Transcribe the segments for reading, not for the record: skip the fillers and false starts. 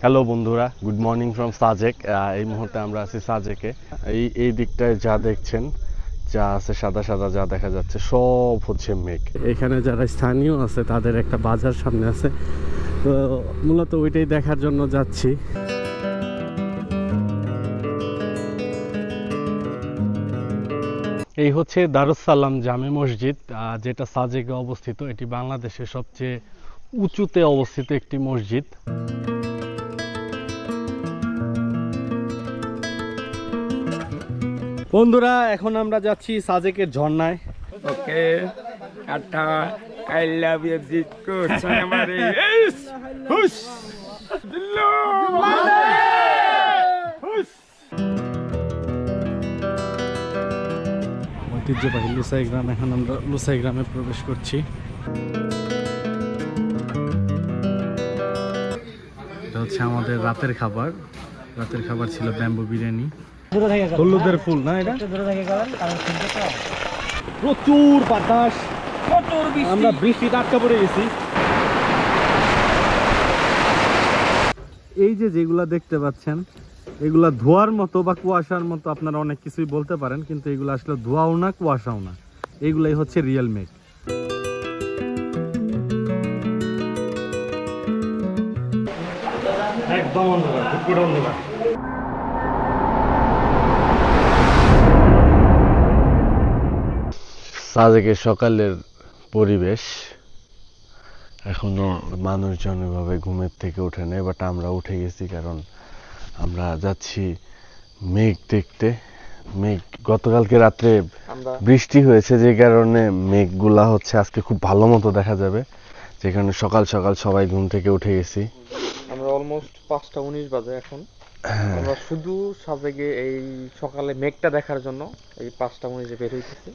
Hello বন্ধুরা, good morning from Sajek. এই মুহূর্তে আমরা আছি সাজেকে। এই দিকটায় যা দেখছেন, যা আছে সাদা সাদা যা দেখা যাচ্ছে, সব হচ্ছে মেঘ। এখানে যারা স্থানীয় আছে তাদের একটা বাজার সামনে আছে, তো মূলত ওইটাই দেখার জন্য যাচ্ছি। এই হচ্ছে দারুস সালাম জামে মসজিদ, যেটা সাজেকে অবস্থিত। এটি বাংলাদেশের সবচেয়ে উঁচুতে অবস্থিত একটি মসজিদ। বন্ধুরা, এখন আমরা যাচ্ছি সাজেকের ঝর্ণায়। ওকে কাটা আই লাভ ইউ জিতকো সামারে হুস দিল্লো হুস। ঐতিহ্যবাহী লুসাই গ্রাম। এখন আমরা লুসাই গ্রামে প্রবেশ করছি। এটা হচ্ছে আমাদের রাতের খাবার। রাতের খাবার ছিল ব্যাম্বু বিরিয়ানি। হলুদের ফুল না এটা? প্রচুর বাতাস, আমরা বৃষ্টিতে আটকা পড়ে গেছি। এই যে যেগুলা দেখতে পাচ্ছেন, এগুলা ধোয়ার মতো বা কুয়াশার মতো আপনারা অনেক কিছুই বলতে পারেন, কিন্তু এগুলো আসলে ধোয়াও না কুয়াশাও না, এইগুলাই হচ্ছে রিয়েল মেঘ। একদম অন্ধকার, ঘুটঘুট অন্ধকার। সাজেকের সকালের পরিবেশ, এখনো মানুষজন এভাবে ঘুমের থেকে ওঠে নেই, বাট আমরা উঠে গেছি, কারণ আমরা যাচ্ছি মেঘ দেখতে। মেঘ গতকালকে রাত্রে বৃষ্টি হয়েছে, যে কারণে মেঘগুলা হচ্ছে আজকে খুব ভালো মতো দেখা যাবে, যে কারণে সকাল সকাল সবাই ঘুম থেকে উঠে গেছি। আমরা অলমোস্ট 5:19 বাজে এখন। আমরা শুধু সাজেকে এই সকালে মেঘটা দেখার জন্য এই 5:19 বের হইতেছি।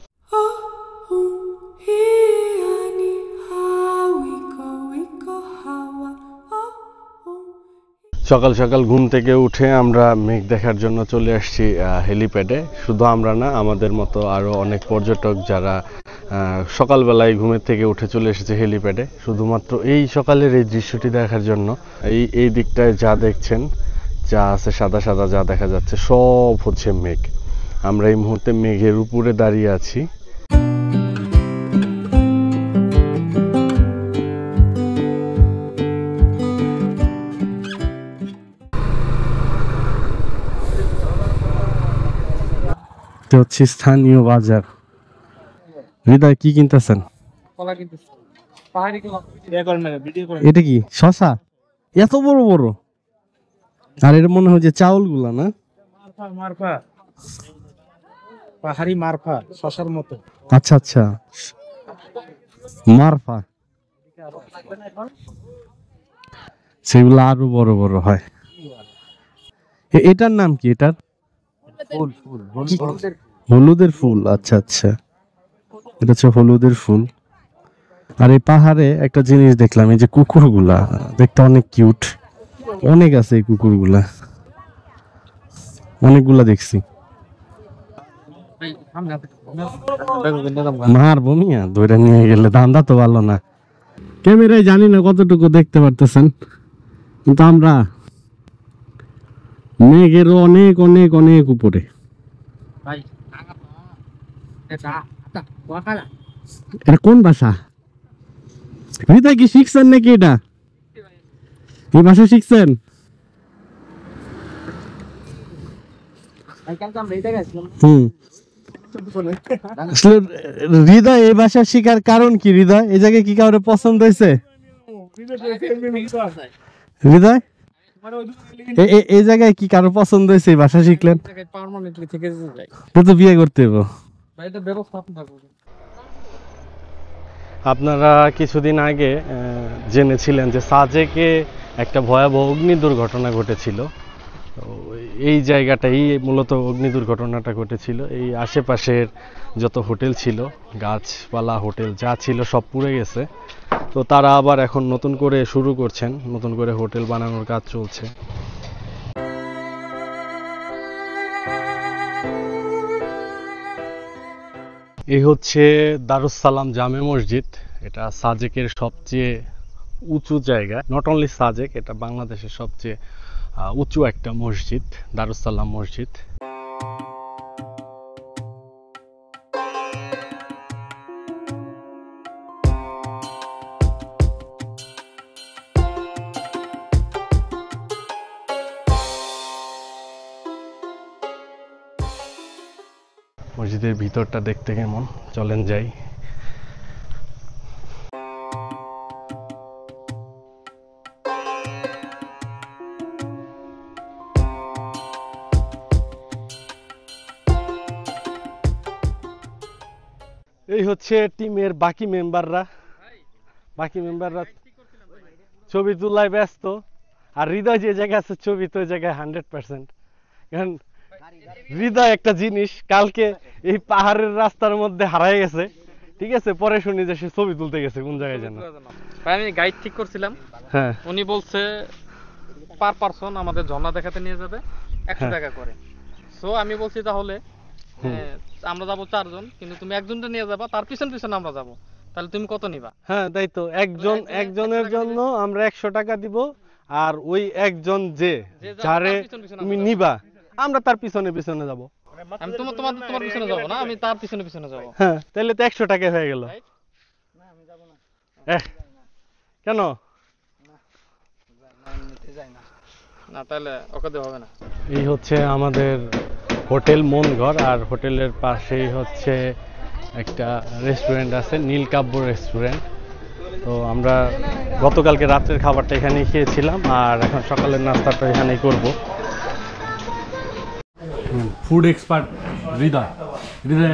সকাল সকাল ঘুম থেকে উঠে আমরা মেঘ দেখার জন্য চলে আসছি হেলিপ্যাডে। শুধু আমরা না, আমাদের মতো আরো অনেক পর্যটক যারা সকালবেলায় ঘুমের থেকে উঠে চলে এসেছে হেলিপ্যাডে, শুধুমাত্র এই সকালের এই দৃশ্যটি দেখার জন্য। এই দিকটায় যা দেখছেন, যা আছে সাদা সাদা যা দেখা যাচ্ছে, সব হচ্ছে মেঘ। আমরা এই মুহূর্তে মেঘের উপরে দাঁড়িয়ে আছি। হচ্ছে স্থানীয় বাজার। হৃদয়, কি কিনতেছেন? এটা কি শশা? এত বড় বড়? আর এটা মনে হয় যে চাউল গুলা না? পাহাড়ি মারফা শশার মতো। আচ্ছা আচ্ছা, মারফা। সেগুলো আরো বড় বড় হয়। এটার নাম কি? এটার হলুদের ফুল। আচ্ছা আচ্ছা, এটা হচ্ছে হলুদের ফুল। আর এই পাহাড়ে একটা জিনিস দেখলাম, এই যে কুকুরগুলা দেখতে অনেক কিউট, অনেক আছে এই কুকুরগুলা, অনেকগুলা দেখছি। মারবো মিয়া, ধরে নিয়ে গেলে ধান্দা তো ভালো না। ক্যামেরায় জানি না কতটুকু দেখতে পারতেছেন, কিন্তু আমরা মেঘের অনেক অনেক অনেক উপরে। এটা কোন ভাষা? হৃদয় কি শিখছেন নাকি? এটা এই ভাষা শিখছেন? হৃদয় এই ভাষা শিখার কারণ কি? হৃদয়, এই জায়গায় কি কাউরে পছন্দ হয়েছে? হৃদয়, এই জায়গায় কি কারো পছন্দ হয়েছে? এই ভাষা শিখলেন তো বিয়ে করতে হবে। আপনারা কিছুদিন আগে জেনেছিলেন যে সাজেকে একটা ভয়াবহ অগ্নি দুর্ঘটনা ঘটেছিল। এই জায়গাটাই মূলত অগ্নি দুর্ঘটনাটা ঘটেছিল। এই আশেপাশের যত হোটেল ছিল, গাছপালা হোটেল যা ছিল সব পুড়ে গেছে। তো তারা আবার এখন নতুন করে শুরু করছেন, নতুন করে হোটেল বানানোর কাজ চলছে। এই হচ্ছে দারুস সালাম জামে মসজিদ। এটা সাজেকের সবচেয়ে উঁচু জায়গা, নট অনলি সাজেক, এটা বাংলাদেশের সবচেয়ে উঁচু একটা মসজিদ, দারুস সালাম মসজিদ। মসজিদের ভিতরটা দেখতে কেমন, চলেন যাই। এই হচ্ছে টিমের বাকি মেম্বাররা ছবি তোলায় ব্যস্ত, আর হৃদয় যে জায়গায় আছে ছবি তো ওই জায়গায় 100%। কারণ হৃদয় একটা জিনিস কালকে এই পাহাড়ের রাস্তার মধ্যে হারায় গেছে, ঠিক আছে, পরে শুনি যে সে ছবি তুলতে গেছে কোন জায়গায় জানো। ভাই আমি গাইড ঠিক করছিলাম, হ্যাঁ উনি বলছে পার পারসন আমাদের ঝর্ণা দেখাতে নিয়ে যাবে 100 টাকা করে। সো আমি বলছি তাহলে আমরা যাবো 4 জন, কিন্তু তুমি একজনটা নিয়ে যাবা, তার পিছন পিছন আমরা যাবো, তাহলে তুমি কত নিবা? হ্যাঁ তাই তো, একজনের জন্য আমরা 100 টাকা দিব, আর ওই একজন যারে তুমি নিবা আমরা তার পিছনে পিছনে যাব। আমি তোমার পিছনে যাবো না, আমি তার পিছনে পিছনে যাবো। হ্যাঁ তাহলে তো 100 টাকা হয়ে গেল। কেন না, তাহলে ওকে দিয়ে হবে না। এই হচ্ছে আমাদের হোটেল মনঘর, আর হোটেলের পাশেই হচ্ছে একটা রেস্টুরেন্ট আছে, নীলকাব্য রেস্টুরেন্ট। তো আমরা গতকালকে রাত্রের খাবারটা এখানেই খেয়েছিলাম, আর এখন সকালের নাস্তাটা এখানেই করব। ফুড এক্সপার্ট হৃদয়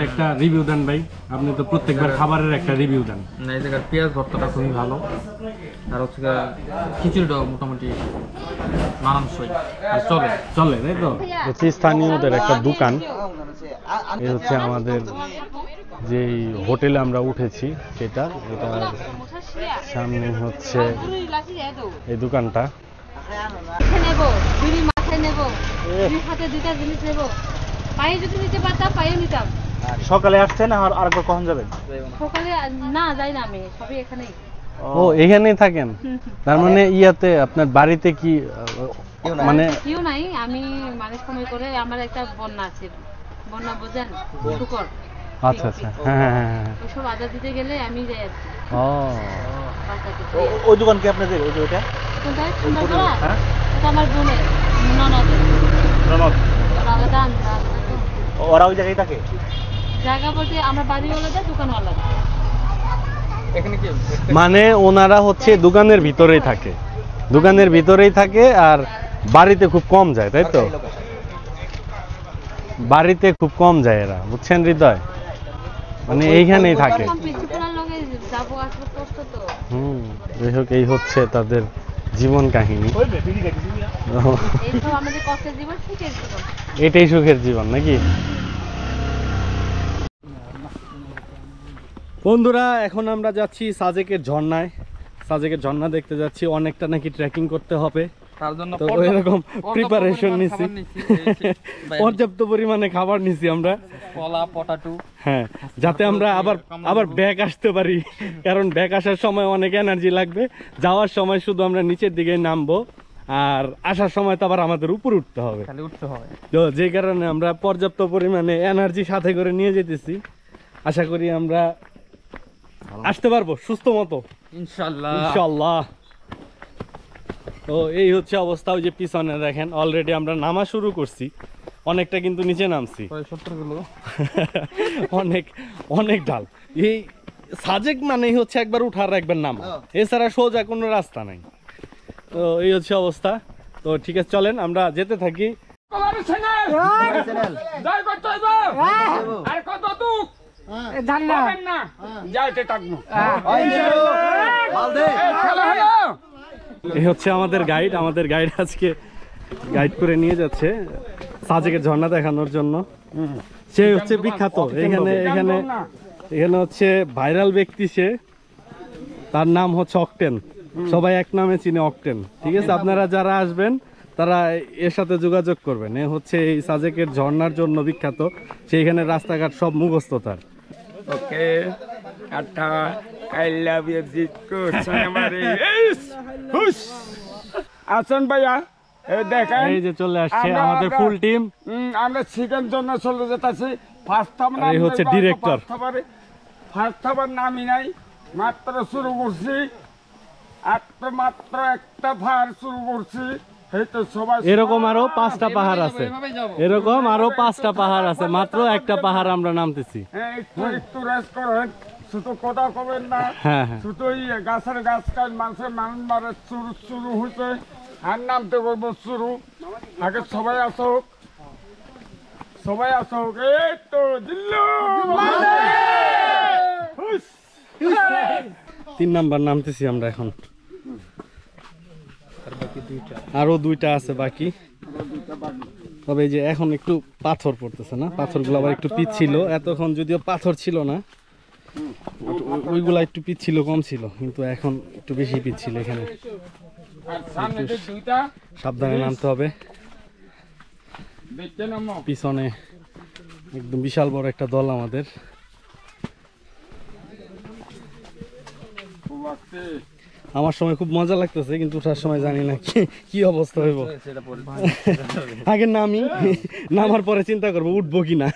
একটা রিভিউ দেন ভাই, আপনি তো প্রত্যেকবার খাবারের একটা রিভিউ দেন। না, এই জায়গার পেঁয়াজ ভর্তাটা খুবই ভালো, আর হচ্ছে খিচুড়িটাও মোটামুটি মানানসই, চলে তাই তো। হচ্ছে স্থানীয়দের একটা দোকান, এই হচ্ছে আমাদের যেই হোটেলে আমরা উঠেছি সেটা, এটার সামনে হচ্ছে এই দোকানটা। সকালে আসছেন আর কখন যাবেন? সকালে না যাই না, আমি সবই এখানেই। ও এখানেই থাকেন, তার মানে ইয়াতে আপনার বাড়িতে কি মানে কেউ নাই, আমি মানে সময় করে আমার একটা বন্যা আছে, বন্যা বোঝেন, শুকর। আচ্ছা আচ্ছা, হ্যাঁ হ্যাঁ হ্যাঁ। ওইসব আদা দিতে গেলে আমি যাই আর কি। ও ওই দোকান কি আপনাদের? ওই যে ওইটা কোনটা সুন্দর করা? ওটা আমার বোনের ননদের। ননদ? ওরা দান ওরা ওই জায়গায় থাকে? জায়গা বলতে আমরা বাড়িওয়ালাদা, দোকানওয়ালাদা। এখানে কি মানে ওনারা হচ্ছে দোকানের ভিতরেই থাকে, আর বাড়িতে খুব কম যায় তাই তো, বাড়িতে খুব কম যায় এরা, বুঝছেন হৃদয়, মানে এইখানেই থাকে। যাই হোক, এই হচ্ছে তাদের জীবন কাহিনী, এটাই সুখের জীবন নাকি। বন্ধুরা এখন আমরা যাচ্ছি সাজেকের ঝর্ণা দেখতে যাচ্ছি। অনেকটা নাকি ট্রেকিং করতে হবে, তার জন্য তো এরকম প্রিপারেশন নিছি, পর্যাপ্ত পরিমাণে খাবার নিছি আমরা, কলা, পটাটো, হ্যাঁ, যাতে আমরা আবার ব্যাক আসতে পারি, কারণ ব্যাক আসার সময় অনেক এনার্জি লাগবে। যাওয়ার সময় শুধু আমরা নিচের দিকে নামবো, আর আসার সময় তো আবার আমাদের উপর উঠতে হবে, তো যে কারণে আমরা পর্যাপ্ত পরিমাণে এনার্জি সাথে করে নিয়ে যেতেছি। আশা করি আমরা আসতে পারবো সুস্থ মতো ইনশাআল্লাহ। তো এই হচ্ছে অবস্থা, ওই যে পিছনে দেখেন অলরেডি আমরা নামা শুরু করছি, অনেকটা কিন্তু নিচে নামছি, 70 কিলো অনেক ঢাল। এই সাজেক মানেই হচ্ছে একবার উঠার একবার নামা, এছাড়া সোজা কোনো রাস্তা নাই। তো এই হচ্ছে অবস্থা। তো ঠিক আছে, চলেন আমরা যেতে থাকি। এই হচ্ছে আমাদের গাইড আজকে গাইড করে নিয়ে যাচ্ছে সাজেকের ঝর্ণা দেখানোর জন্য। সে হচ্ছে বিখ্যাত, এখানে হচ্ছে ভাইরাল ব্যক্তি সে, তার নাম হচ্ছে অকটেন, সবাই এক নামে চিনে অকটেন। ঠিক আছে, আপনারা যারা আসবেন তারা এর সাথে যোগাযোগ করবেন। এ হচ্ছে এই সাজেকের ঝর্ণার জন্য বিখ্যাত, সেইখানে রাস্তাঘাট সব মুখস্থ তার। ওকে, কাঠা I love you, Ditko. হুস আসুন ভাইয়া দেখেন এই যে চলে আসছে আমরা- আমাদের আমরা- ফুল টিম। আমরা চিকেন জন্য চলে যেতেছি ফার্স্ট থাবার আর এই হচ্ছে director। ফার্স্ট থাবার নামই নাই মাত্র শুরু করছি মাত্র একটা ফায়ার শুরু করছি এই তো সবাই এরকম আরো 5টা পাহাড় আছে, এরকম আরো 5টা পাহাড় আছে, মাত্র একটা পাহাড় আমরা নামতেছি। একটু রেস্ট করেন শুধু কথা কবেন না হ্যাঁ হ্যাঁ শুধু এই গাছের গাছ কাজ মানুষের মানুষ মারে শুরু শুরু হয়েছে আর নামতে বলবো শুরু আগে সবাই আসুক এই তো দিল্লু 3 নাম্বার নামতেছি আমরা এখন। আরো 2টা আছে বাকি, তবে এই যে এখন একটু পাথর পড়তেছে না, পাথরগুলো আবার একটু পিচ্ছিল, এতক্ষণ যদিও পাথর ছিল না, ওইগুলা একটু পিচ্ছিল, কম ছিল, কিন্তু এখন একটু বেশি পিচ্ছিল। এখানে আর সামনে যে দুইটা সাবধানে নামতে হবে। দেখতে নামো পিছনে একদম বিশাল বড় একটা দল আমাদের। আমার সময় খুব মজা লাগতেছে, কিন্তু ওঠার সময় জানি না কি অবস্থা হইব। আগে নামি, নামার পরে চিন্তা করবো উঠবো কিনা।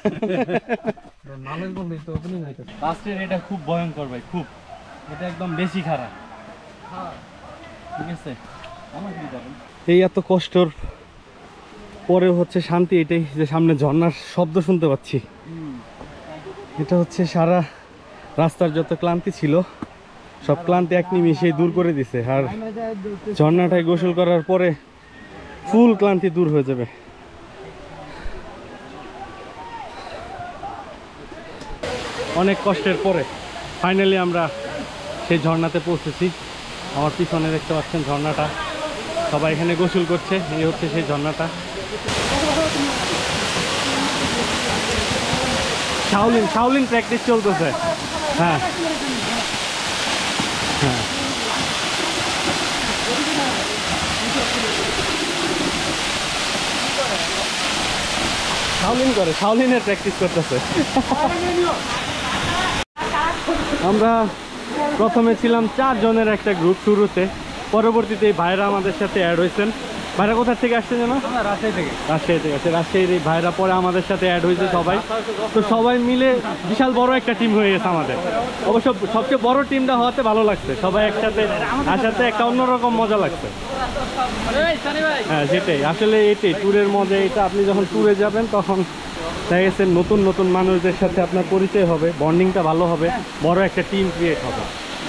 লাস্টের এটা খুব ভয়ঙ্কর ভাই, খুব, এটা একদম বেশি খারাপ। ঠিক আছে, এই এত কষ্টর পরে হচ্ছে শান্তি এটাই যে সামনে ঝর্ণার শব্দ শুনতে পাচ্ছি। এটা হচ্ছে সারা রাস্তার যত ক্লান্তি ছিল সব ক্লান্তি এক নিমিষেই দূর করে দিছে, আর ঝর্ণাটায় গোসল করার পরে ফুল ক্লান্তি দূর হয়ে যাবে। অনেক কষ্টের পরে ফাইনালি আমরা সেই ঝর্ণাতে পৌঁছেছি। আমার পিছনে দেখতে পাচ্ছেন ঝর্ণাটা, সবাই এখানে গোসল করছে, এই হচ্ছে সেই ঝর্ণাটা। শাওলিন প্র্যাকটিস চলতেছে। হ্যাঁ হ্যাঁ, শাওলিনের প্র্যাকটিস করতেছে। আমরা প্রথমে ছিলাম 4 জনের একটা গ্রুপ শুরুতে, পরবর্তীতে এই ভাইরা আমাদের সাথে অ্যাড হয়েছেন। ভাইরা কোথা থেকে আসছেন যেন? রাজশাহী থেকে আছে। রাজশাহীর এই ভাইরা পরে আমাদের সাথে অ্যাড হয়েছে সবাই, তো সবাই মিলে বিশাল বড় একটা টিম হয়ে গেছে আমাদের। অবশ্য সবচেয়ে বড় টিমটা হওয়াতে ভালো লাগছে, সবাই একসাথে আসাতে একটা অন্যরকম মজা লাগছে। হ্যাঁ সেটাই, আসলে এটাই ট্যুরের মজা। এটা আপনি যখন ট্যুরে যাবেন তখন দেখা গেছে নতুন নতুন মানুষদের সাথে আপনার পরিচয় হবে, বন্ডিংটা ভালো হবে, বড় একটা টিম ক্রিয়েট হবে।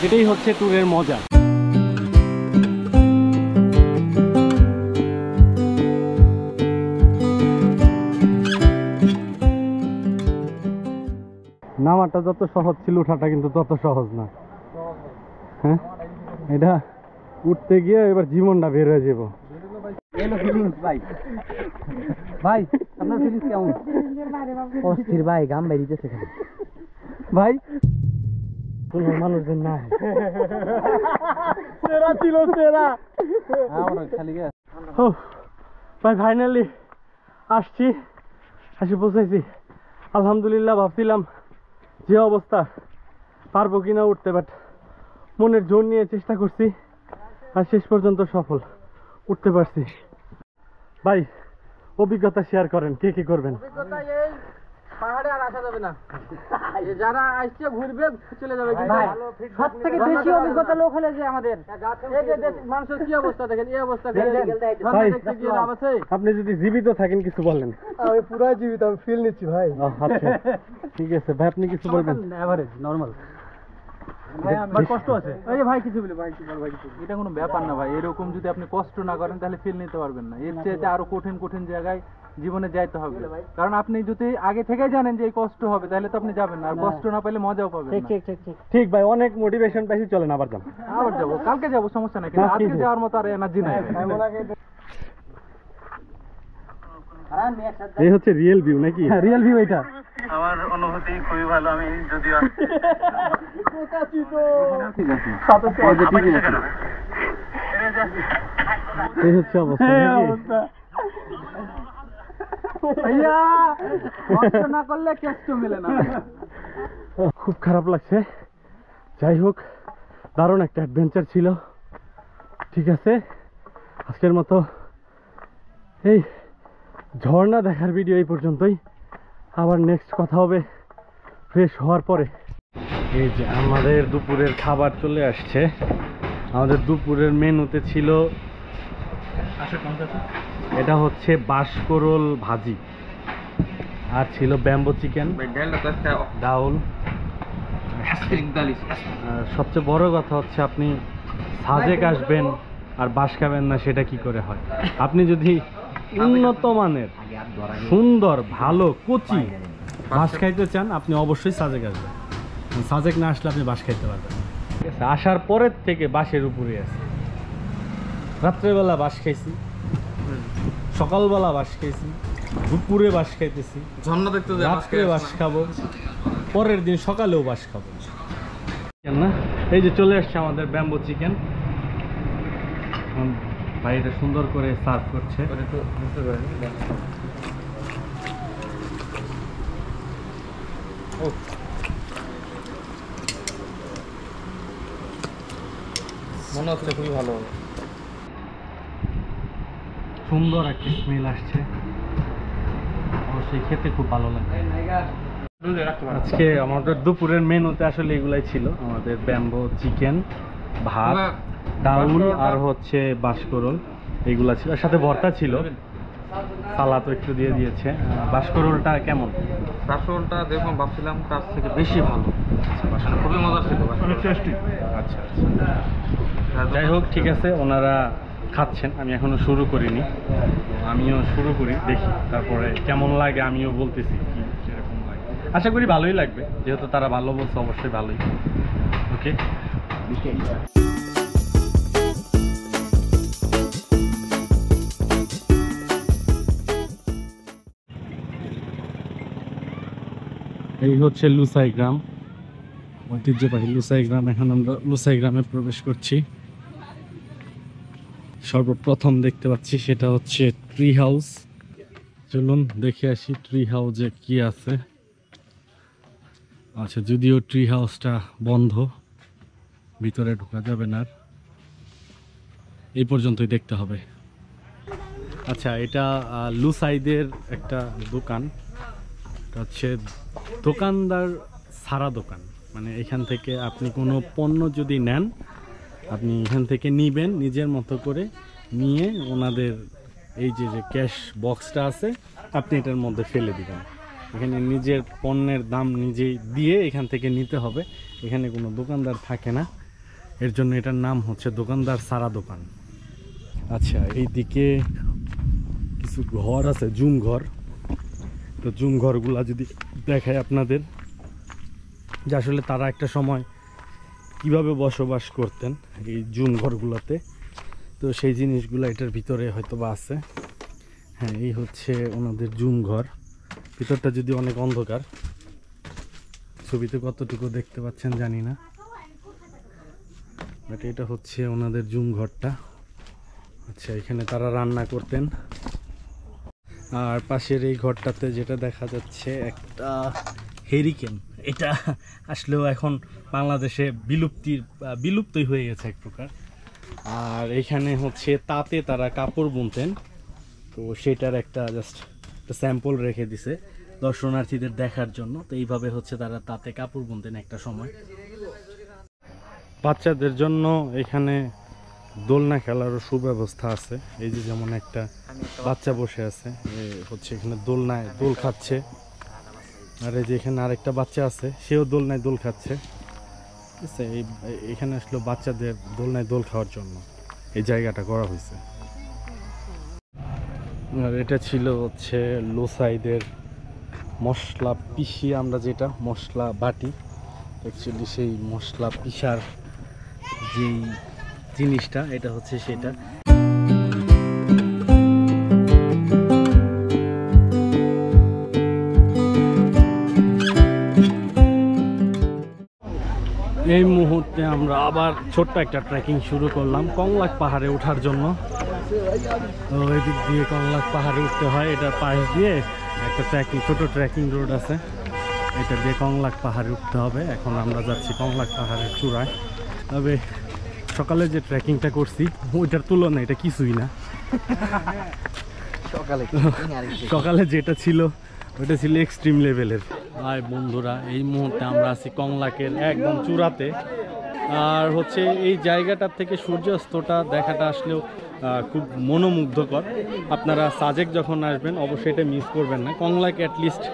এটাই হচ্ছে ট্যুরের মজা। নামাটা যত সহজ ছিল ওঠাটা কিন্তু তত সহজ না। হ্যাঁ, এটা উঠতে গিয়ে এবার জীবনটা বের হয়ে যাবো। ভাই আপনার ফিলিংস কেমন? অস্থির ভাই, গাম বাইরিতেছে ভাই কোনো মানুষজন না সেরা ছিল সেরা। ভাই ফাইনালি আসছি, পৌঁছাইছি আলহামদুলিল্লাহ। ভাবছিলাম যে অবস্থা পারবো কিনা উঠতে, বাট মনের জোর নিয়ে চেষ্টা করছি আর শেষ পর্যন্ত সফল, উঠতে পারছি। ভাই অভিজ্ঞতা শেয়ার করেন, কে কি করবেন? পাহাড়ে আর আসা যাবে না, যারা আসছে ঘুরবে চলে যাবে। সব থেকে বেশি অভিজ্ঞতা লোক হলে যে আমাদের মানুষের কি অবস্থা দেখেন, এই অবস্থা আপনি যদি জীবিত থাকেন কিছু বলেন। আমি পুরো জীবিত, আমি ফিল নিচ্ছি ভাই। আচ্ছা ঠিক আছে ভাই, আপনি কিছু বলবেন? এভারেজ নরমাল কষ্ট আছে ভাই, কিছু বলে ভাই, এটা কোনো ব্যাপার না ভাই। এরকম যদি আপনি কষ্ট না করেন তাহলে ফিল নিতে পারবেন না। এর চেয়ে আরো কঠিন কঠিন জায়গায় জীবনে যাইতে হবে, কারণ আপনি যদি আগে থেকে জানেন যে এই কষ্ট হবে তাহলে তো আপনি যাবেন না, আর কষ্ট না পেলে মজাও পাবেন না। ঠিক ভাই, অনেক মোটিভেশন পাইছি, চলেন আবার যান। আবার যাবো, কালকে যাবো, সমস্যা নাই, কিন্তু আজকে যাওয়ার মতো আর এনার্জি নাই। এই হচ্ছে রিয়েল ভিউ নাকি? রিয়েল ভিউ এটা। আমার অনুভূতি খুবই ভালো। আমি যদিও এই হচ্ছে অবস্থা না করলে কেষ্ট মেলে না। খুব খারাপ লাগছে। যাই হোক, দারুণ একটা অ্যাডভেঞ্চার ছিল। ঠিক আছে, আজকের মতো এই ঝর্ণা দেখার ভিডিও এই পর্যন্তই। আবার নেক্সট কথা হবে ফ্রেশ হওয়ার পরে। এই যে আমাদের দুপুরের খাবার চলে আসছে। আমাদের দুপুরের মেনুতে ছিল, এটা হচ্ছে বাঁশকরল ভাজি, আর ছিল ব্যাম্বো চিকেন, ডাউল। আর সবচেয়ে বড় কথা হচ্ছে আপনি সাজেক আসবেন আর বাঁশ খাবেন না, সেটা কি করে হয়? আপনি যদি উন্নত মানের সুন্দর ভালো কচি বাঁশ খাইতে চান, আপনি অবশ্যই সাজেক আসবেন। সাজেক না আসলে আপনি বাঁশ খাইতে পারবেন। ঠিক আছে, আসার পরের থেকে বাঁশের উপরে আছে। রাত্রেবেলা বাঁশ খাইছি, সকালবেলা বাঁশ খাইছি, দুপুরে বাঁশ খাইতেছি, ঝর্ণা দেখতে রাত্রে বাঁশ খাবো, পরের দিন সকালেও বাঁশ খাবো না। এই যে চলে আসছে আমাদের ব্যাম্বো চিকেন। ভাই এটা সুন্দর করে সার্ভ করছে। মনে হচ্ছে খুবই ভালো হবে। সুন্দর একটা স্মেল আসছে, অবশ্যই খেতে খুব ভালো লাগে। আজকে আমাদের দুপুরের মেনুতে আসলে এগুলাই ছিল। আমাদের ব্যাম্বো চিকেন, ভাত, ডাউল আর হচ্ছে বাঁশকরল, এইগুলা ছিল। আর সাথে ভর্তা ছিল, সালাদ একটু দিয়ে দিয়েছে। বাঁশকরলটা কেমন? বাঁশকরলটা যেরকম ভাবছিলাম তার থেকে বেশি ভালো, খুবই মজা ছিল, আচ্ছা আচ্ছা, যাই হোক ঠিক আছে, ওনারা খাচ্ছেন, আমি এখনো শুরু করিনি। আমিও শুরু করি, দেখি তারপরে কেমন লাগে আমিও বলতেছি কি কিরকম লাগে। আশা করি ভালোই লাগবে, যেহেতু তারা ভালো বলছে অবশ্যই ভালোই। ওকে, এই হচ্ছে লুসাই গ্রাম, ঐতিহ্যবাহী লুসাই গ্রাম। এখন আমরা লুসাই গ্রামে প্রবেশ করছি। সর্বপ্রথম দেখতে পাচ্ছি সেটা হচ্ছে ট্রি হাউস। চলুন দেখে আসি ট্রি হাউসে কি আছে। আচ্ছা, যদিও ট্রি হাউসটা বন্ধ, ভিতরে ঢোকা যাবে না, এই পর্যন্তই দেখতে হবে। আচ্ছা, এটা লুসাইদের একটা দোকান, এটা হচ্ছে দোকানদার সারা দোকান। মানে এখান থেকে আপনি কোনো পণ্য যদি নেন, আপনি এখান থেকে নিবেন, নিজের মতো করে নিয়ে ওনাদের এই যে ক্যাশ বক্সটা আছে, আপনি এটার মধ্যে ফেলে দিবেন। এখানে নিজের পণ্যের দাম নিজেই দিয়ে এখান থেকে নিতে হবে। এখানে কোনো দোকানদার থাকে না, এর জন্য এটার নাম হচ্ছে দোকানদার সারা দোকান। আচ্ছা, এইদিকে কিছু ঘর আছে, জুম ঘর। তো জুম ঘরগুলা যদি দেখায় আপনাদের, যে আসলে তারা একটা সময় কিভাবে বসবাস করতেন এই জুম ঘরগুলোতে, তো সেই জিনিসগুলো এটার ভিতরে হয়তো বা আছে। হ্যাঁ, এই হচ্ছে ওনাদের জুম ঘর। ভিতরটা যদি অনেক অন্ধকার, ছবিতে কতটুকু দেখতে পাচ্ছেন জানি না, বাট এটা হচ্ছে ওনাদের জুম ঘরটা। আচ্ছা, এখানে তারা রান্না করতেন। আর পাশের এই ঘরটাতে যেটা দেখা যাচ্ছে একটা হেরিকেন, এটা আসলেও এখন বাংলাদেশে বিলুপ্তই হয়ে গেছে এক প্রকার। আর এখানে হচ্ছে তাতে তারা কাপড় বুনতেন, তো সেটার একটা জাস্ট একটা স্যাম্পল রেখে দিছে দর্শনার্থীদের দেখার জন্য। তো এইভাবে হচ্ছে তারা তাতে কাপড় বুনতেন একটা সময়। বাচ্চাদের জন্য এখানে দোলনা খেলারও সুব্যবস্থা আছে। এই যে যেমন একটা বাচ্চা বসে আছে, হচ্ছে এখানে দোলনায় দোল খাচ্ছে। আর এই যে এখানে আরেকটা বাচ্চা আছে, সেও দোলনায় দোল খাচ্ছে। ঠিক আছে, এখানে আসলে বাচ্চাদের দোলনায় দোল খাওয়ার জন্য এই জায়গাটা করা হয়েছে। আর এটা ছিল হচ্ছে লোসাইদের মশলা পিষি, আমরা যেটা মশলা বাটি, অ্যাকচুয়ালি সেই মশলা পিষার যেই জিনিসটা, এটা হচ্ছে সেটা। এই মুহূর্তে আমরা আবার ছোট্ট একটা ট্রেকিং শুরু করলাম কংলাক পাহাড়ে ওঠার জন্য। তো এই দিক দিয়ে কংলাক পাহাড়ে উঠতে হয়, এটার পাশ দিয়ে একটা ছোট ট্রেকিং রোড আছে, এটা দিয়ে কংলাক পাহাড়ে উঠতে হবে। এখন আমরা যাচ্ছি কংলাক পাহাড়ের চূড়ায়। তবে সকালে যে ট্রেকিংটা করছি ওইটার তুলনায় এটা কিছুই না। সকালে যেটা ছিল ওটা ছিল এক্সট্রিম লেভেলের। আর বন্ধুরা এই মুহূর্তে আমরা আছি কংলাকের একদম চূড়াতে। আর হচ্ছে এই জায়গাটার থেকে সূর্যাস্তটা দেখাটা আসলেও খুব মনোমুগ্ধকর। আপনারা সাজেক যখন আসবেন অবশ্যই এটা মিস করবেন না। কংলাকে অ্যাটলিস্ট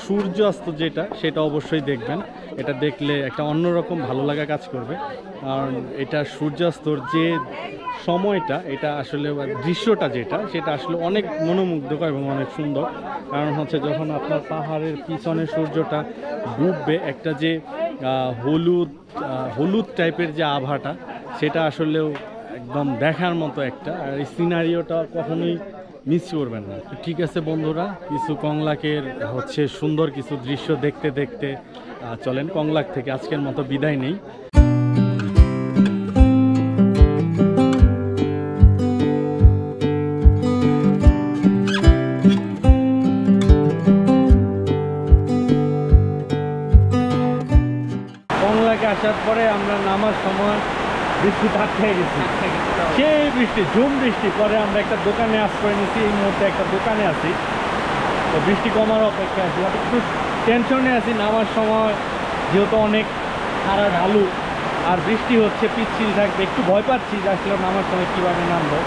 সূর্যাস্ত যেটা সেটা অবশ্যই দেখবেন। এটা দেখলে একটা অন্যরকম ভালো লাগা কাজ করবে। কারণ এটা সূর্যাস্তর যে সময়টা, এটা আসলে দৃশ্যটা যেটা সেটা আসলে অনেক মনোমুগ্ধকর এবং অনেক সুন্দর। কারণ হচ্ছে যখন আপনার পাহাড়ের পিছনে সূর্যটা ডুববে, একটা যে হলুদ টাইপের যে আভাটা, সেটা আসলেও একদম দেখার মতো একটা। আর এই সিনারিওটা কখনোই মিস করবেন না। ঠিক আছে বন্ধুরা, কিছু কংলাকের হচ্ছে সুন্দর কিছু দৃশ্য দেখতে দেখতে চলেন কংলাক থেকে আজকের মতো বিদায় নেই। কংলাকে আসার পরে আমরা নামার সময় বৃষ্টি আটকে গেছি, সেই বৃষ্টি, ঝুম বৃষ্টি। পরে আমরা একটা দোকানে আশ্রয় নিয়েছি। এই মুহূর্তে একটা দোকানে আছি, তো বৃষ্টি কমার অপেক্ষা আছি। একটু টেনশনে আছি নামার সময়, যেহেতু অনেক খাড়া ঢালু আর বৃষ্টি হচ্ছে, পিচ্ছিল থাকবে, একটু ভয় পাচ্ছি যে আসলে নামার সময় কীভাবে নামবো।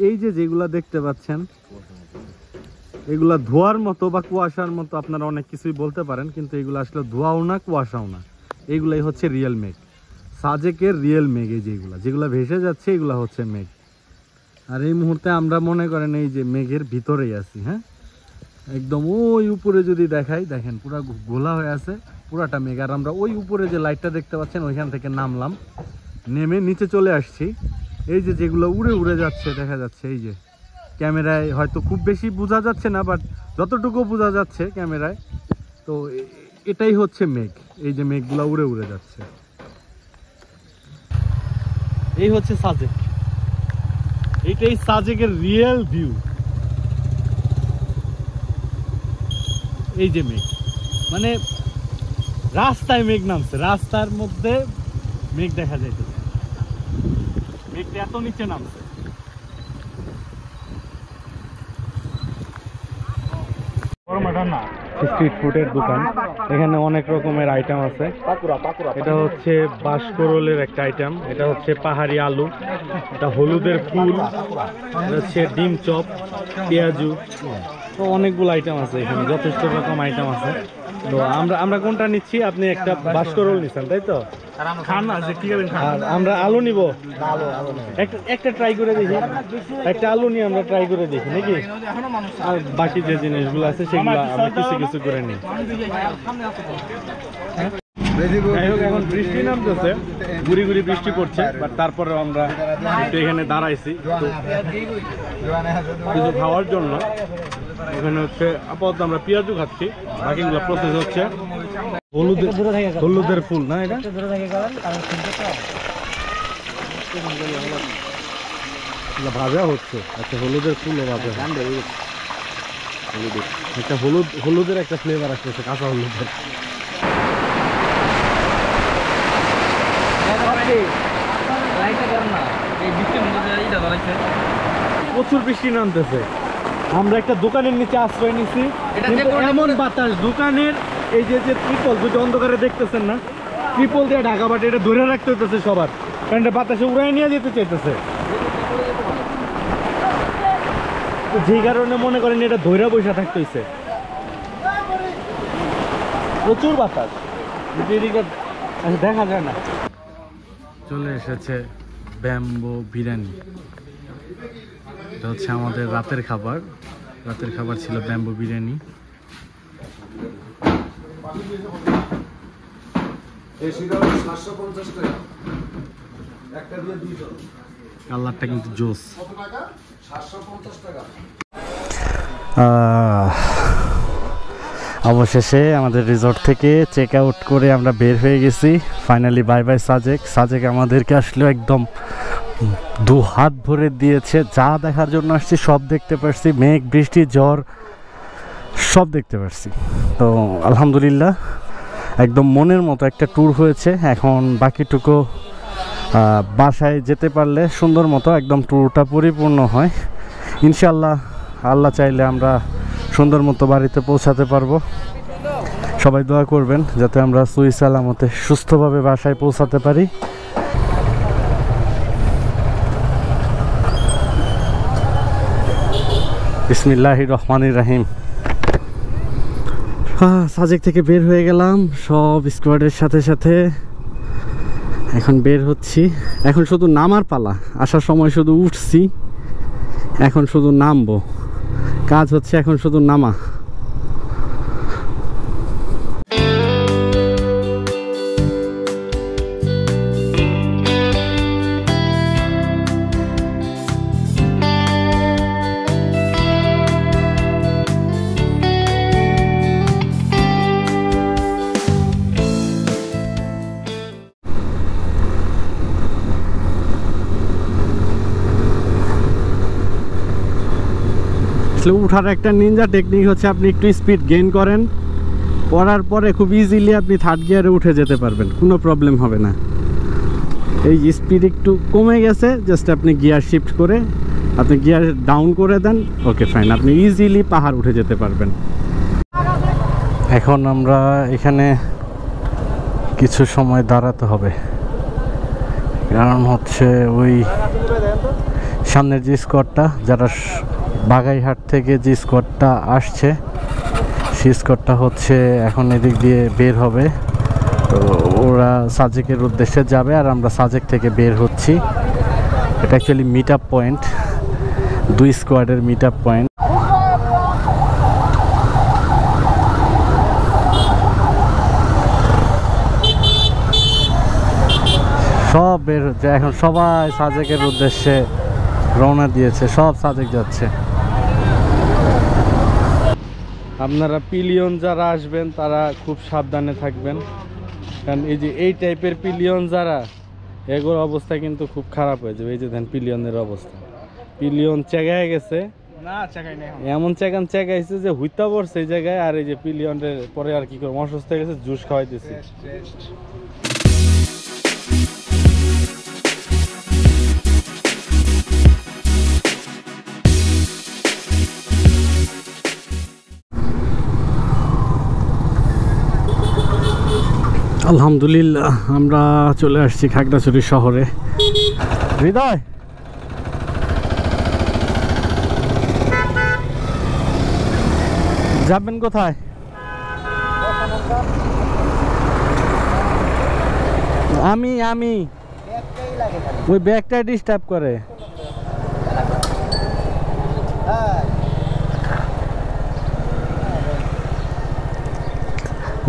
এই যে যেগুলা দেখতে পাচ্ছেন এগুলা ধোয়ার মতো বা কুয়াশার মতো আপনারা অনেক কিছুই বলতে পারেন, কিন্তু এগুলো আসলে ধোয়াও না কুয়াশাও না। এইগুলাই হচ্ছে রিয়েল মেঘ, সাজেকের রিয়েল মেঘ। এই যেগুলা ভেসে যাচ্ছে এগুলা হচ্ছে মেঘ। আর এই মুহূর্তে আমরা মনে করেন এই যে মেঘের ভিতরেই আছি। হ্যাঁ, একদম ওই উপরে যদি দেখাই, দেখেন পুরা গোলা হয়ে আছে পুরাটা মেঘ। আর আমরা ওই উপরে যে লাইটটা দেখতে পাচ্ছেন ওইখান থেকে নামলাম, নেমে নিচে চলে আসছি। এই যে যেগুলো উড়ে উড়ে যাচ্ছে দেখা যাচ্ছে, এই যে ক্যামেরায় হয়তো খুব বেশি বোঝা যাচ্ছে না, বাট যতটুকু বোঝা যাচ্ছে ক্যামেরায়, তো এটাই হচ্ছে মেঘ। এই যে মেঘগুলো উড়ে উড়ে যাচ্ছে, এই হচ্ছে সাজেক। এইটাই সাজেকের রিয়েল ভিউ। এই যে মেঘ, মানে রাস্তায় মেঘ নামছে, রাস্তার মধ্যে মেঘ দেখা যাইতেছে, মেঘটা এত নিচে নামছে। স্ট্রিট ফুডের দোকান, এখানে অনেক রকমের আইটেম আছে। এটা হচ্ছে বাঁশকরলের একটা আইটেম, এটা হচ্ছে পাহাড়ি আলু, এটা হলুদের ফুল, এটা হচ্ছে ডিম চপ, পেঁয়াজু, তো অনেকগুলো আইটেম আছে এখানে, যথেষ্ট রকম আইটেম আছে। তো আমরা কোনটা নিচ্ছি? আপনি একটা বাঁশকরল নিচ্ছেন তাই তো? আর আমরা আলু নিব, একটা ট্রাই করে দেখি, একটা আলু নিয়ে আমরা ট্রাই করে দেখি নাকি। আর বাকি যে জিনিসগুলো আছে সেগুলো আমরা কিছু কিছু করে নিই। যাই হোক, এখন বৃষ্টি নামতেছে, গুড়ি গুড়ি বৃষ্টি পড়ছে, বাট তারপরে আমরা একটু এখানে দাঁড়াইছি কিছু খাওয়ার জন্য। এখানে হচ্ছে আপাতত আমরা পেঁয়াজু খাচ্ছি, বাকিগুলো প্রসেস হচ্ছে। হলুদের ফুল না এটা, ভাজা হচ্ছে। আচ্ছা, হলুদের ফুলও ভাজা, একটা হলুদের একটা ফ্লেভার আসতেছে, কাঁচা হলুদের। প্রচুর বৃষ্টি নামতেছে, আমরা একটা দোকানের নিচে আশ্রয় নিছি। এমন বাতাস, দোকানের এই যে ত্রিপল দুটো অন্ধকারে দেখতেছেন না, ত্রিপল দিয়ে ঢাকা, বাট এটা ধরে রাখতে হইতেছে সবার, কারণ এটা বাতাসে উড়াই নিয়ে যেতে চাইতেছে। যে কারণে মনে করেন এটা ধৈরা বসে থাকতে হইছে, প্রচুর বাতাস, দেখা যায় না। চলে এসেছে ব্যাম্বো বিরিয়ানি, এটা হচ্ছে আমাদের রাতের খাবার। রাতের খাবার ছিল ব্যাম্বো বিরিয়ানি। কালারটা কিন্তু জোস। অবশেষে আমাদের রিসর্ট থেকে চেক আউট করে আমরা বের হয়ে গেছি। Finally bye bye Sajek. Sajek আমাদেরকে আসলে একদম দু হাত ভরে দিয়েছে, যা দেখার জন্য আসছি সব দেখতে পারছি, মেঘ বৃষ্টি ঝড় সব দেখতে পারছি। তো আলহামদুলিল্লাহ একদম মনের মতো একটা ট্যুর হয়েছে। এখন বাকিটুকু বাসায় যেতে পারলে সুন্দর মতো একদম ট্যুরটা পরিপূর্ণ হয় ইনশাল্লাহ। আল্লাহ চাইলে আমরা সুন্দর মতো বাড়িতে পৌঁছাতে পারবো। সবাই দোয়া করবেন যাতে আমরা সহি সালামতে সুস্থভাবে বাসায় পৌঁছাতে পারি। বিসমিল্লাহির রহমানির রহিম। সাজেক থেকে বের হয়ে গেলাম সব স্কোয়াডের সাথে সাথে। এখন বের হচ্ছি, এখন শুধু নামার পালা। আসার সময় শুধু উঠছি, এখন শুধু নামবো। কাজ হচ্ছে এখন শুধু নামা। উঠার একটা নিনজা টেকনিক হচ্ছে আপনি একটু স্পিড গেইন করেন, করার পরে খুব ইজিলি আপনি থার্ড গিয়ারে উঠে যেতে পারবেন, কোনো প্রবলেম হবে না। এই স্পিড একটু কমে গেছে, জাস্ট আপনি গিয়ার শিফট করে আপনি গিয়ার ডাউন করে দেন, ওকে ফাইন, আপনি ইজিলি পাহাড় উঠে যেতে পারবেন। এখন আমরা এখানে কিছু সময় দাঁড়াতে হবে, কারণ হচ্ছে ওই সামনের যে স্কোয়াডটা, যারা বাগাইহাট থেকে যে স্কোয়াডটা আসছে সেই স্কোয়াডটা হচ্ছে এখন এদিক দিয়ে বের হবে। তো ওরা সাজেকের উদ্দেশ্যে যাবে আর আমরা সাজেক থেকে বের হচ্ছি। এটা অ্যাকচুয়ালি মিট আপ পয়েন্ট, দুই স্কোয়াডের মিট আপ পয়েন্ট। সব বের হচ্ছে এখন, সবাই সাজেকের উদ্দেশ্যে রওনা দিয়েছে, সব সাজেক যাচ্ছে। আপনারা পিলিয়ন যারা আসবেন তারা খুব সাবধানে থাকবেন, কারণ এই যে এই টাইপের পিলিয়ন যারা, এগুলোর অবস্থা কিন্তু খুব খারাপ হয়ে যাবে। এই যে দেখেন পিলিয়নের অবস্থা, পিলিয়ন চেগায় গেছে, এমন চেগাইছে যে হুইতা পড়ছে এই জায়গায়। আর এই যে পিলিয়নের পরে আর কি করে অসুস্থ হয়ে গেছে, জুস খাওয়াইতেছে। আলহামদুলিল্লাহ আমরা চলে আসছি খাগড়াছড়ি শহরে। হৃদয়, যাবেন কোথায়? আমি ওই ব্যাগটাই ডিস্টার্ব করে।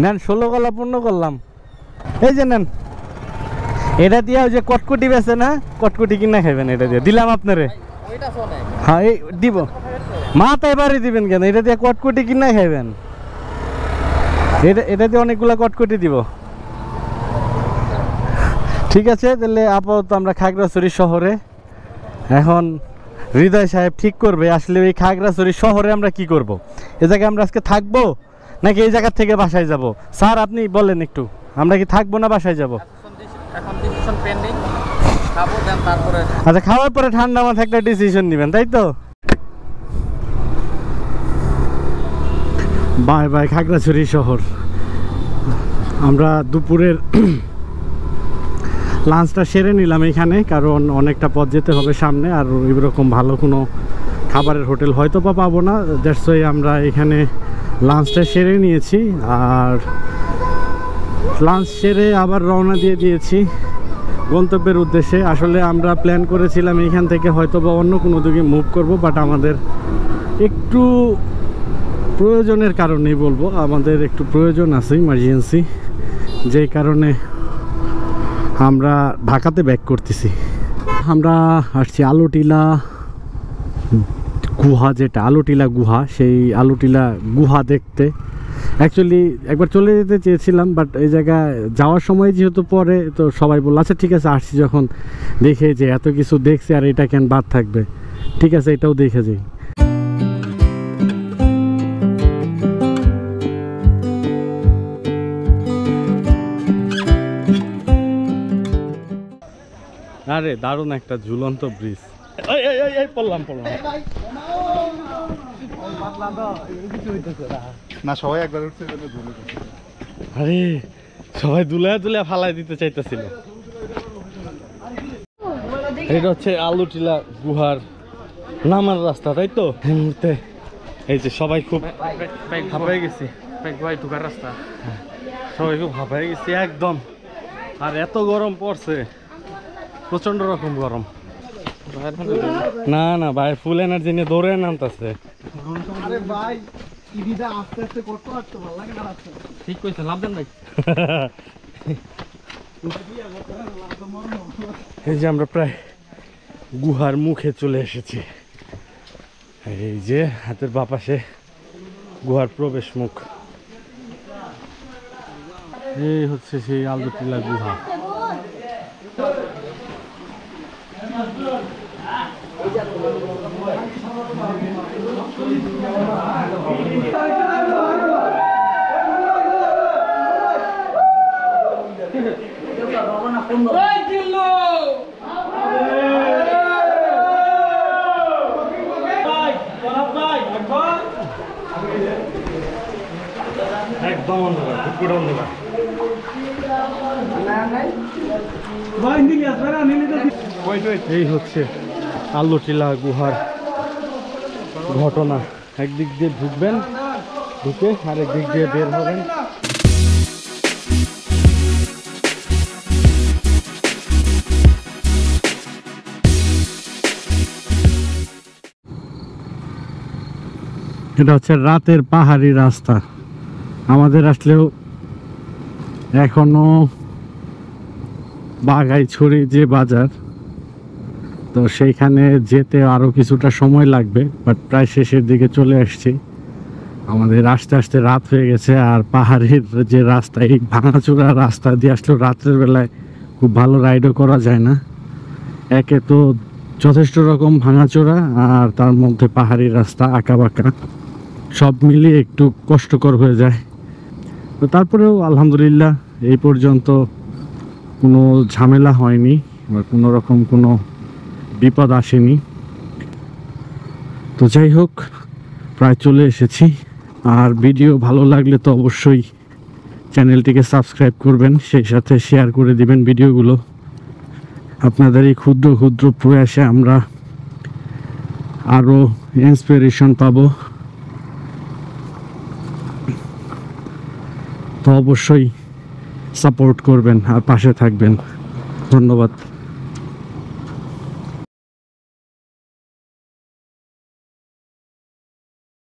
নেন, 16 গলা পূর্ণ করলাম। এই যে নেন, এটা দিয়ে ওই যে কটকুটি বেছে না, কটকুটি কিনা খাইবেন, এটা দিয়ে দিলাম আপনারে। হ্যাঁ এই দিব, মাথায় বাড়ি দিবেন কেন? এটা দিয়ে কটকুটি কিনা খাইবেন, এটা দিয়ে অনেকগুলা কটকুটি দিব। ঠিক আছে, তাহলে আপাতত আমরা খাগড়াছড়ি শহরে। এখন হৃদয় সাহেব ঠিক করবে আসলে এই খাগড়াছড়ি শহরে আমরা কি করব। এ জায়গায় আমরা আজকে থাকবো নাকি এই জায়গা থেকে বাসায় যাব? স্যার আপনি বলেন একটু, আমরা কি থাকবো না বাসায় যাব? আচ্ছা, খাওয়ার পরে ঠান্ডা মাথায় একটা ডিসিশন নেবেন, তাই তো? বাই বাই খাগড়াছড়ি শহর। আমরা দুপুরের লাঞ্চটা সেরে নিলাম এখানে, কারণ অনেকটা পথ যেতে হবে সামনে, আর এরকম ভালো কোনো খাবারের হোটেল হয়তো বা পাবো না। দ্যাটস ওয়াই আমরা এখানে লাঞ্চটা সেরে নিয়েছি, আর লাঞ্চ সেরে আবার রওনা দিয়ে দিয়েছি গন্তব্যের উদ্দেশ্যে। আসলে আমরা প্ল্যান করেছিলাম এখান থেকে হয়তো বা অন্য কোনো দিকে মুভ করব, বাট আমাদের একটু প্রয়োজনের কারণেই বলবো, আমাদের একটু প্রয়োজন আছে, ইমার্জেন্সি, যেই কারণে আমরা ঢাকাতে ব্যাক করতেছি। আমরা আসছি আলুটিলা গুহা, যেটা আলুটিলা গুহা, সেই আলুটিলা গুহা দেখতে। অ্যাকচুয়ালি একবার চলে যেতে চেয়েছিলাম, বাট এই জায়গায় যাওয়ার সময় যেহেতু পরে, তো সবাই বললো আচ্ছা ঠিক আছে আসছি যখন, দেখে যে এত কিছু দেখছি আর এটা কেন বাদ থাকবে, ঠিক আছে এটাও দেখে যাই। আরে দারুণ একটা ঝুলন্ত ব্রিজ। পড়লাম না সবাই একবার উঠছে আরে সবাই দুলা দুলা ফালাই দিতে চাইতেছিল। এটা হচ্ছে আলুটিলা গুহার নামার রাস্তা, তাই তো? এই মুহূর্তে এই যে সবাই খুব হাঁপায়ে গেছি, ভাই ঢুকার রাস্তা। সবাই খুব হাঁপায়ে গেছি একদম। আর এত গরম পড়ছে, প্রচন্ড রকম গরম। না না ভাই ফুল এনার্জি নিয়ে দৌড়ে নামতেছে। ঠিক কইছে, লাভ দেন ভাই। এই যে আমরা প্রায় গুহার মুখে চলে এসেছি। এই যে হাতের বাঁ পাশে গুহার প্রবেশ মুখ। এই হচ্ছে সেই আলুটিলা গুহা। একদম অন্ধকার, পুরো অন্ধকার। এই হচ্ছে আলুটিলা গুহার ঘটনা। একদিক দিয়ে ঢুকবেন, ঢুকে আরেক দিক দিয়ে বের হবেন। এটা হচ্ছে রাতের পাহাড়ি রাস্তা। আমাদের আসলেও এখনো বাঘাইছড়ি যে বাজার, তো সেইখানে যেতে আরো কিছুটা সময় লাগবে, বাট প্রায় শেষের দিকে চলে আসছি। আমাদের আস্তে আস্তে রাত হয়ে গেছে। আর পাহাড়ের যে রাস্তা, এই ভাঙাচোরা রাস্তা দিয়ে আসলেও রাত্রের বেলায় খুব ভালো রাইডও করা যায় না। একে তো যথেষ্ট রকম ভাঙাচোরা, আর তার মধ্যে পাহাড়ি রাস্তা আঁকা বাঁকা, সব মিলিয়ে একটু কষ্টকর হয়ে যায়। তো তারপরেও আলহামদুলিল্লাহ এই পর্যন্ত কোনো ঝামেলা হয়নি বা কোনো রকম কোনো বিপদ আসেনি। তো যাই হোক, প্রায় চলে এসেছি। আর ভিডিও ভালো লাগলে তো অবশ্যই চ্যানেলটিকে সাবস্ক্রাইব করবেন, সেই সাথে শেয়ার করে দিবেন ভিডিওগুলো। আপনাদের এই ক্ষুদ্র ক্ষুদ্র প্রয়াসে আমরা আরও ইন্সপিরেশন পাবো। তো অবশ্যই সাপোর্ট করবেন আর পাশে থাকবেন। ধন্যবাদ।